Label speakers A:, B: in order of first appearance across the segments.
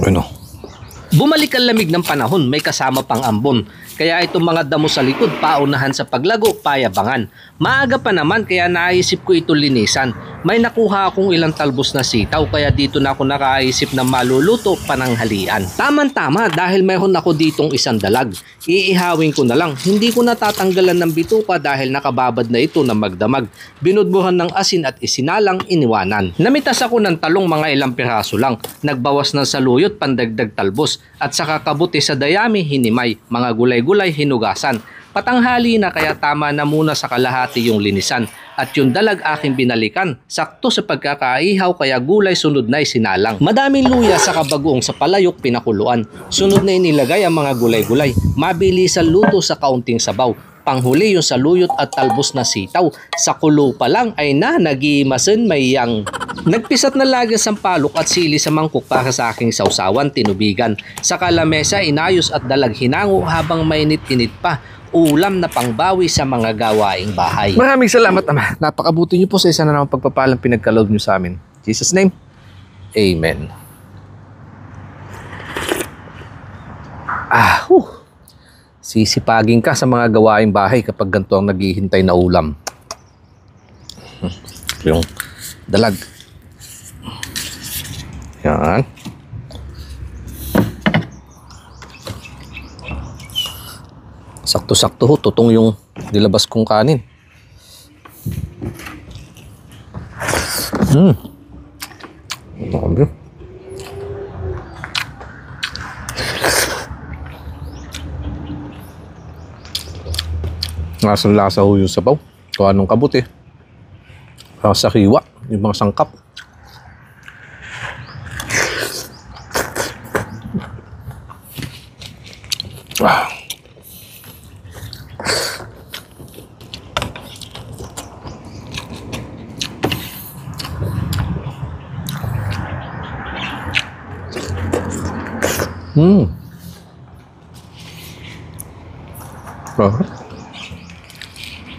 A: Bueno.
B: Bumalik ang lamig ng panahon, may kasama pang ambon. Kaya itong mga damo sa likod, paunahan sa paglago, payabangan. Maaga pa naman kaya naisip ko ito linisan. May nakuha akong ilang talbos na sitaw kaya dito na ako nakaisip na maluluto pananghalian. Tama-tama dahil mayroon ako ditong isang dalag. Iihawin ko na lang. Hindi ko natatanggalan ng bituka dahil nakababad na ito na magdamag. Binudbuhan ng asin at isinalang iniwanan. Namitas ako ng talong mga ilang piraso lang. Nagbawas ng saluyot pandagdag talbos. At saka kabuti sa dayami hinimay. Mga gulay-gulay hinugasan. Patanghali na kaya tama na muna sa kalahati yung linisan. At yung dalag aking binalikan, sakto sa pagkakaihaw kaya gulay sunod na isinalang. Madaming luya sa kabagoong sa palayok pinakuluan. Sunod na inilagay ang mga gulay-gulay. Mabilis ang luto sa kaunting sabaw. Panghuli yung saluyot at talbos na sitaw. Sa kulo pa lang ay nagimasin mayang. Nagpisat na lagas ang palok at sili sa mangkok para sa aking sausawan, tinubigan. Sa kalamesa inayos at dalag hinango habang mainit-init pa. Ulam na pangbawi sa mga gawaing bahay.
A: Maraming salamat, Ama. Napakabuti niyo po sa isa na naman pagpapalang pinagkaloob niyo sa amin. In Jesus' name, Amen. Sisipagin ka sa mga gawaing bahay kapag ganito ang naghihintay na ulam. Yung dalag. Yan. Sakto-sakto ho, tutong yung nilabas kong kanin. Grabe. Lasang-lasa ho yung sabaw. Kung anong kabuti. Sa hiwa, yung mga sangkap.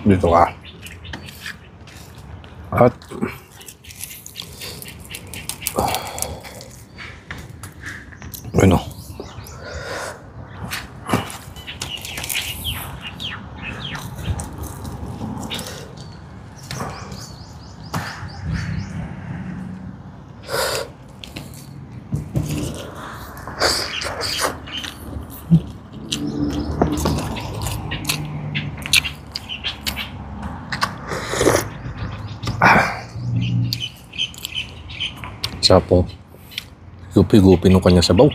A: Dito ka. At ano? Sa po gupi-gupi nung kanya sabaw.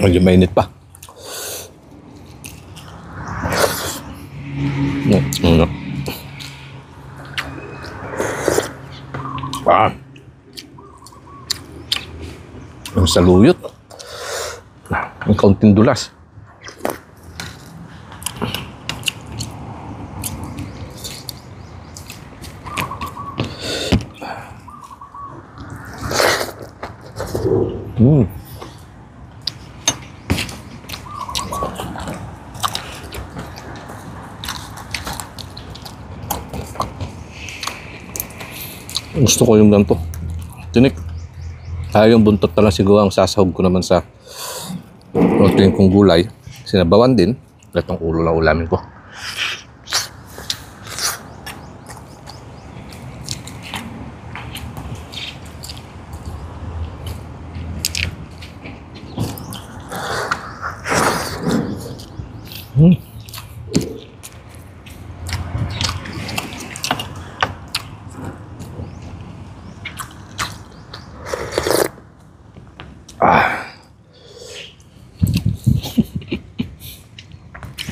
A: Medyo mainit pa. Ang saluyot. Ang kaunting dulas. Gusto ko yung ganito. Tinik. Yung buntot na lang siguro ang sasahog ko naman sa protein kong gulay. Sinabawan din. Itong ulo lang ulamin ko.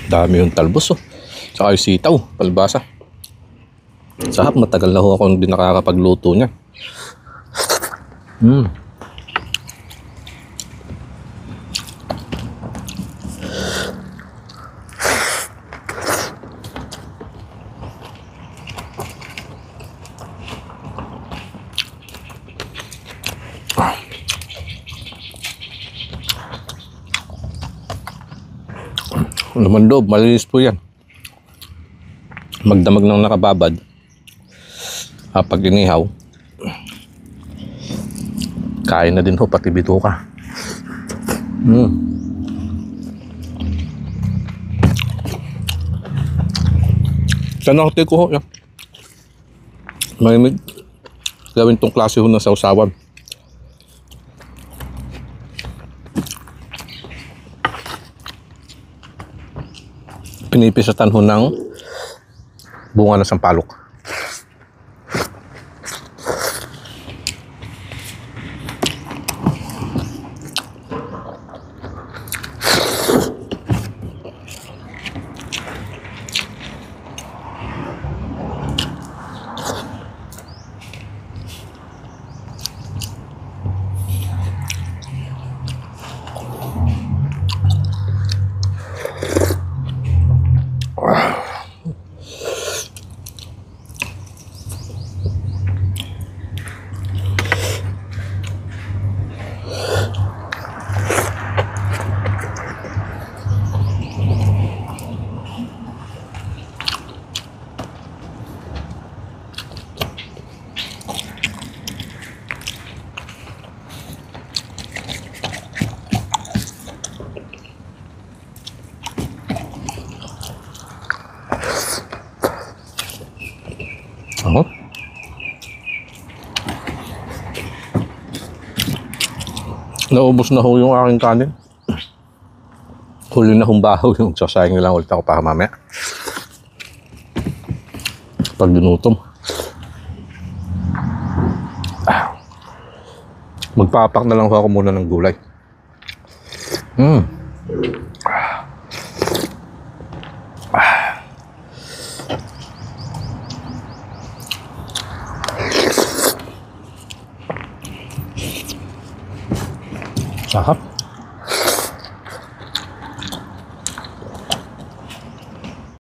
A: Dami yung talbos oh. Tsaka yung sitaw, palbasa. Sarap, matagal na ho ako hindi nakakapagluto niya. Laman loob, malinis po yan. Magdamag ng nakababad. Pag inihaw, kain na din ho, pati bituka. Sana ako ko ho yan. May gawin tong klase ho ng sausawan. Pinipisatan ho ng bunga ng sampalok. Oh. Naubos na ho yung aking kanin. Huli na humbahaw yung sasayang lang ulit ako para mamaya. Pag ginutom. Magpapak na lang ako muna ng gulay.